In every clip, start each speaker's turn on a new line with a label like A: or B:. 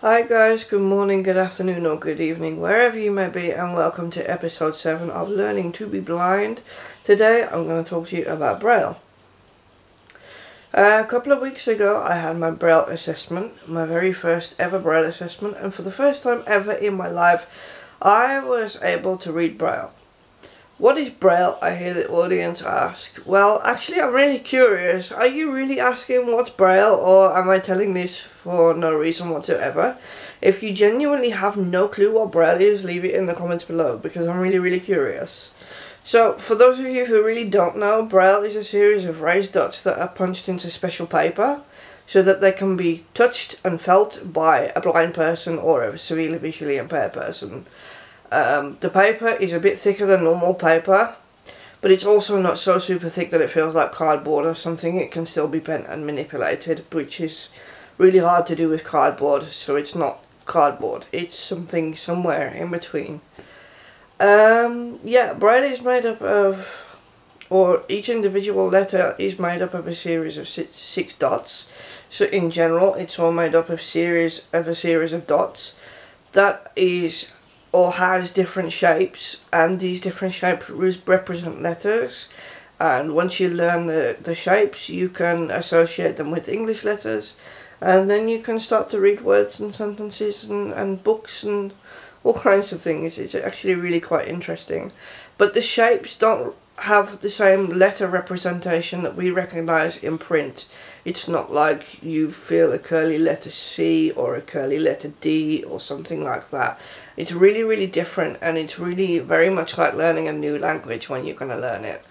A: Hi guys, good morning, good afternoon or good evening, wherever you may be, and welcome to episode 7 of Learning to be Blind. Today I'm going to talk to you about Braille. A couple of weeks ago I had my Braille assessment, my very first ever Braille assessment, and for the first time ever in my life I was able to read Braille. What is Braille? I hear the audience ask. Well, actually I'm really curious. Are you really asking what's Braille, or am I telling this for no reason whatsoever? If you genuinely have no clue what Braille is, leave it in the comments below, because I'm really curious. So, for those of you who really don't know, Braille is a series of raised dots that are punched into special paper so that they can be touched and felt by a blind person or a severely visually impaired person. The paper is a bit thicker than normal paper, but it's also not so super thick that it feels like cardboard or something. It can still be bent and manipulated, which is really hard to do with cardboard, so it's not cardboard. It's something somewhere in between. Yeah, Braille is made up of, or each individual letter is made up of a series of six dots. So in general, it's all made up of a series of dots that is or has different shapes, and these different shapes represent letters, and once you learn the shapes you can associate them with English letters, and then you can start to read words and sentences and books and all kinds of things. It's actually really quite interesting, but the shapes don't have the same letter representation that we recognize in print. It's not like you feel a curly letter C or a curly letter D or something like that. It's really different, and it's really very much like learning a new language when you're going to learn it.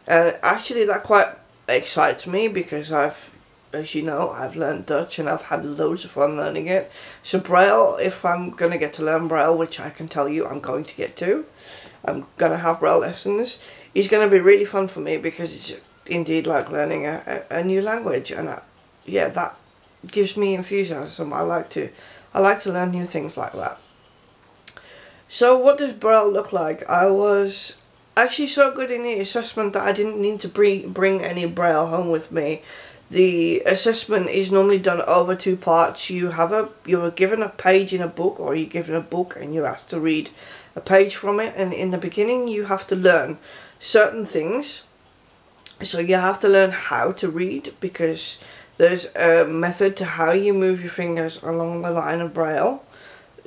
A: And actually that quite excites me, because as you know, I've learned Dutch and I've had loads of fun learning it. So Braille, if I'm going to get to learn Braille, which I can tell you I'm going to get to, I'm going to have Braille lessons, is going to be really fun for me, because it's indeed like learning a new language, and yeah, that gives me enthusiasm. I like to learn new things like that. So what does Braille look like? I was actually so good in the assessment that I didn't need to bring any Braille home with me. The assessment is normally done over two parts. You're given a page in a book, or you're given a book and you're asked to read a page from it, and in the beginning you have to learn certain things. So you have to learn how to read, because there's a method to how you move your fingers along the line of Braille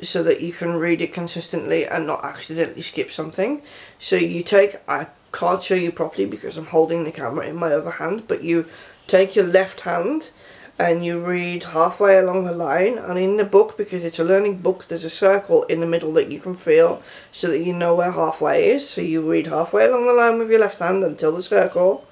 A: so that you can read it consistently and not accidentally skip something. So you take, I can't show you properly because I'm holding the camera in my other hand, but you take your left hand and you read halfway along the line, and in the book, because it's a learning book, there's a circle in the middle that you can feel so that you know where halfway is. So you read halfway along the line with your left hand until the circle,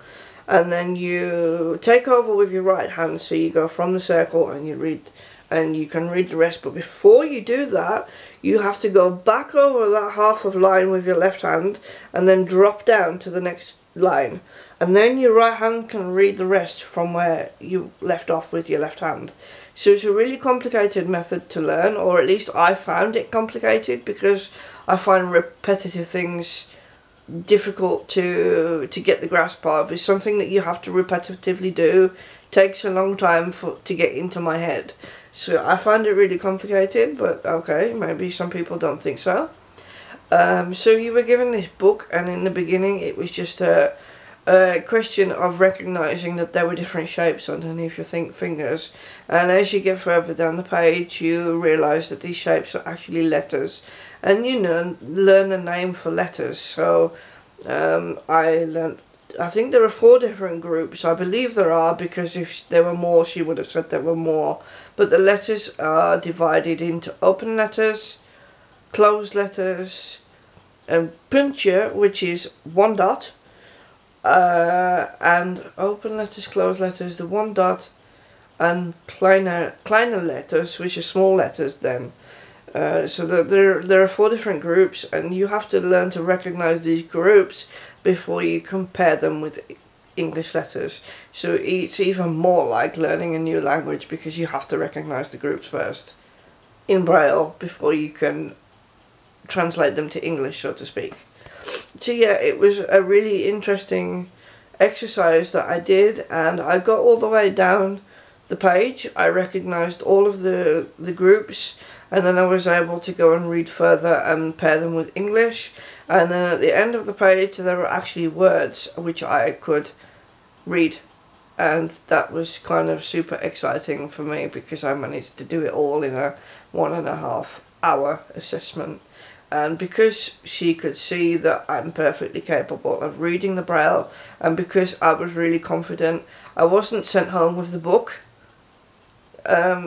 A: and then you take over with your right hand, so you go from the circle and you read, and you can read the rest. But before you do that, you have to go back over that half of line with your left hand and then drop down to the next line, and then your right hand can read the rest from where you left off with your left hand. So it's a really complicated method to learn, or at least I found it complicated, because I find repetitive things difficult to get the grasp of. It's something that you have to repetitively do. It takes a long time to get into my head. So I find it really complicated, but okay, maybe some people don't think so. So you were given this book, and in the beginning it was just a question of recognizing that there were different shapes underneath your fingers, and as you get further down the page you realize that these shapes are actually letters, and you learn the name for letters. So I think there are 4 different groups. I believe there are, because if there were more she would have said there were more, but the letters are divided into open letters, closed letters, and puntje, which is 1 dot, and open letters, closed letters, the 1 dot, and kleiner letters, which are small letters then. So there are 4 different groups, and you have to learn to recognize these groups before you compare them with English letters. So it's even more like learning a new language, because you have to recognize the groups first in Braille before you can translate them to English, so to speak. So yeah, it was a really interesting exercise that I did, and I got all the way down the page, I recognised all of the groups, and then I was able to go and read further and pair them with English. And then at the end of the page there were actually words which I could read, and that was kind of super exciting for me because I managed to do it all in a 1.5 hour assessment. And because she could see that I'm perfectly capable of reading the Braille, and because I was really confident, I wasn't sent home with the book.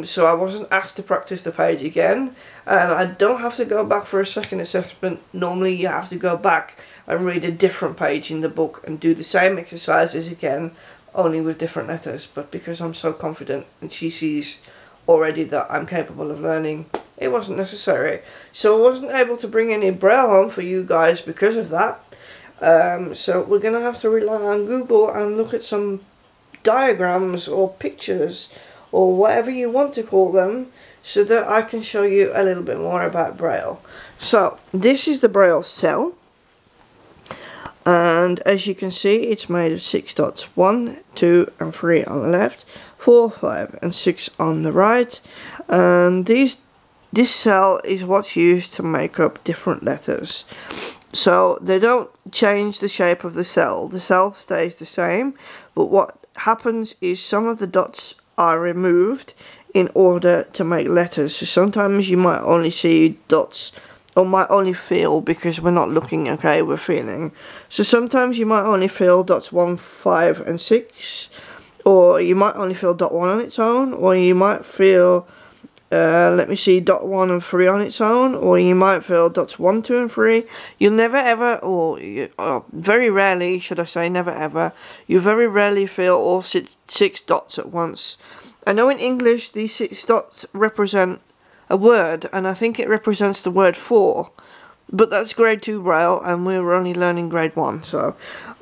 A: So I wasn't asked to practice the page again, and I don't have to go back for a second assessment. Normally you have to go back and read a different page in the book and do the same exercises again, only with different letters. But because I'm so confident and she sees already that I'm capable of learning, it wasn't necessary. So I wasn't able to bring any Braille home for you guys because of that. So we're going to have to rely on Google and look at some diagrams or pictures or whatever you want to call them, so that I can show you a little bit more about Braille. So this is the Braille cell, and as you can see it's made of 6 dots, 1, 2 and 3 on the left, 4, 5 and 6 on the right, and this cell is what's used to make up different letters. So they don't change the shape of the cell stays the same, but what happens is some of the dots are removed in order to make letters. So sometimes you might only see dots, or might only feel, because we're not looking, okay, we're feeling. So sometimes you might only feel dots 1, 5 and 6, or you might only feel dot 1 on its own, or you might feel let me see, dot 1 and 3 on its own, or you might feel dots 1, 2 and 3. You'll never ever, or very rarely, should I say, never ever, you very rarely feel all 6 dots at once. I know in English these 6 dots represent a word, and I think it represents the word for, but that's grade 2 Braille and we're only learning grade 1, so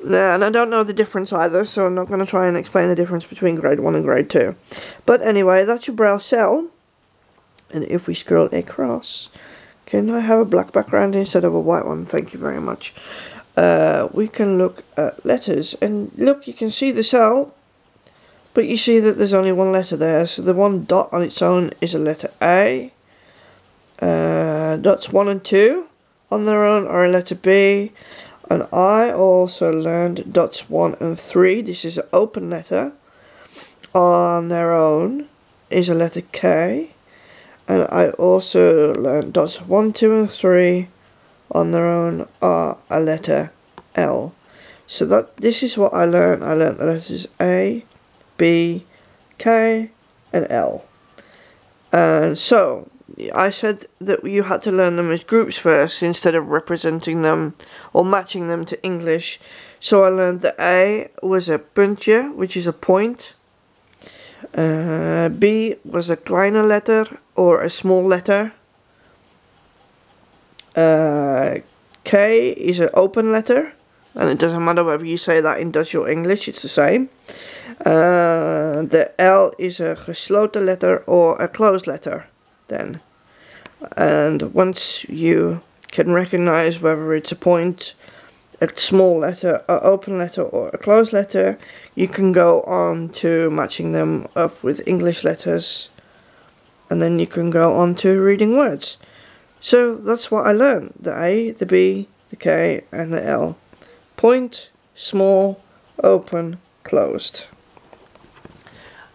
A: and I don't know the difference either, so I'm not going to try and explain the difference between grade 1 and grade 2. But anyway, that's your Braille cell. And if we scroll across, can I have a black background instead of a white one? Thank you very much. We can look at letters, and look, you can see the cell, but you see that there's only one letter there. So the one dot on its own is a letter A. Dots 1 and 2 on their own are a letter B. And I also learned dots 1 and 3. This is an open letter. On their own is a letter K. And I also learned dots 1, 2 and 3 on their own are a letter L. So this is what I learned. I learned the letters A, B, K and L. And so I said that you had to learn them as groups first instead of representing them or matching them to English. So I learned that A was a puntje, which is a point. B was a kleine letter, or a small letter. K is an open letter, and it doesn't matter whether you say that in Dutch or English, it's the same. The L is a gesloten letter or a closed letter then. And once you can recognize whether it's a point, a small letter, an open letter or a closed letter, you can go on to matching them up with English letters, and then you can go on to reading words. So that's what I learned: the A, the B, the K and the L. Point, small, open, closed.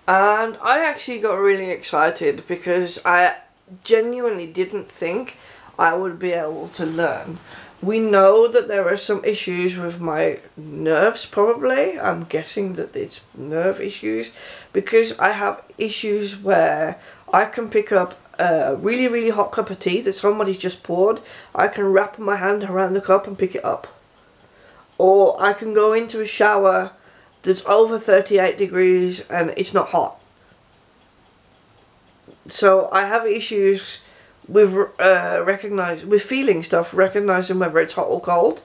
A: And I actually got really excited because I genuinely didn't think I would be able to learn. We know that there are some issues with my nerves, probably. I'm guessing that it's nerve issues, because I have issues where I can pick up a really, really hot cup of tea that somebody's just poured. I can wrap my hand around the cup and pick it up. Or I can go into a shower that's over 38 degrees and it's not hot. So I have issues with with feeling stuff, recognizing whether it's hot or cold.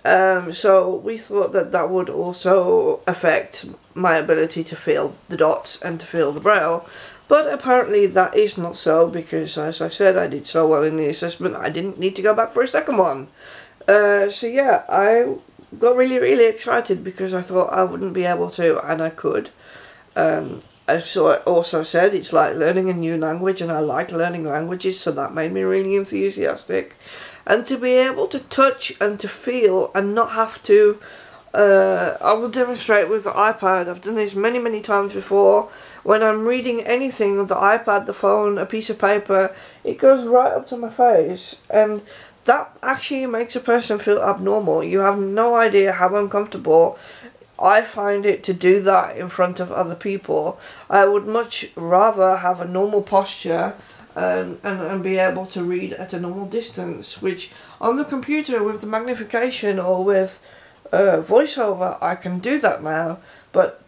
A: So we thought that that would also affect my ability to feel the dots and to feel the Braille. But apparently that is not so, because as I said, I did so well in the assessment, I didn't need to go back for a second one. So yeah, I got really, really excited because I thought I wouldn't be able to, and I could. as I also said, it's like learning a new language, and I like learning languages, so that made me really enthusiastic. And to be able to touch and to feel and not have to, I will demonstrate with the iPad. I've done this many times before. When I'm reading anything with the iPad, the phone, a piece of paper, it goes right up to my face, and that actually makes a person feel abnormal. You have no idea how uncomfortable I find it to do that in front of other people. I would much rather have a normal posture and be able to read at a normal distance, which on the computer with the magnification or with voiceover I can do that now, but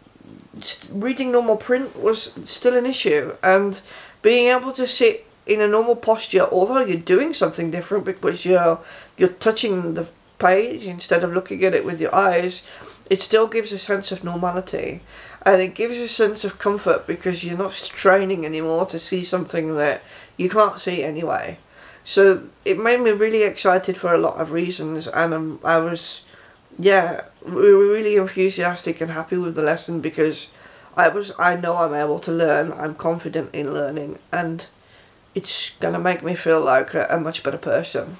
A: reading normal print was still an issue. And being able to sit in a normal posture, although you're doing something different because you're touching the page instead of looking at it with your eyes, it still gives a sense of normality, and it gives a sense of comfort because you're not straining anymore to see something that you can't see anyway. So it made me really excited for a lot of reasons, and I was, yeah, really enthusiastic and happy with the lesson because I know I'm able to learn, I'm confident in learning, and it's going to make me feel like a much better person.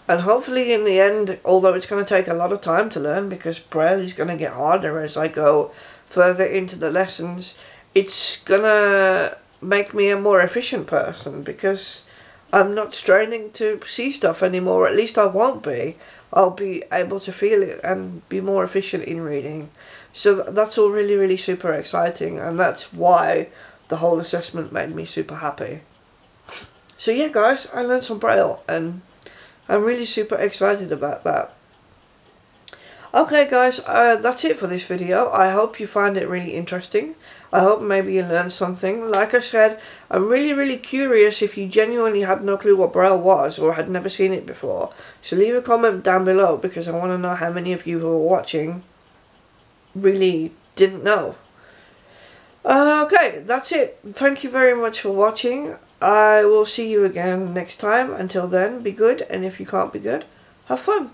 A: And hopefully in the end, although it's going to take a lot of time to learn because Braille is going to get harder as I go further into the lessons, it's going to make me a more efficient person because I'm not straining to see stuff anymore. At least I won't be. I'll be able to feel it and be more efficient in reading. So that's all really super exciting, and that's why the whole assessment made me super happy. So yeah guys, I learned some Braille and I'm really super excited about that. Okay guys, that's it for this video. I hope you find it really interesting. I hope maybe you learned something. Like I said, I'm really curious if you genuinely had no clue what Braille was or had never seen it before. So leave a comment down below because I want to know how many of you who are watching really didn't know. Okay, that's it. Thank you very much for watching. I will see you again next time. Until then, be good, and if you can't be good, have fun.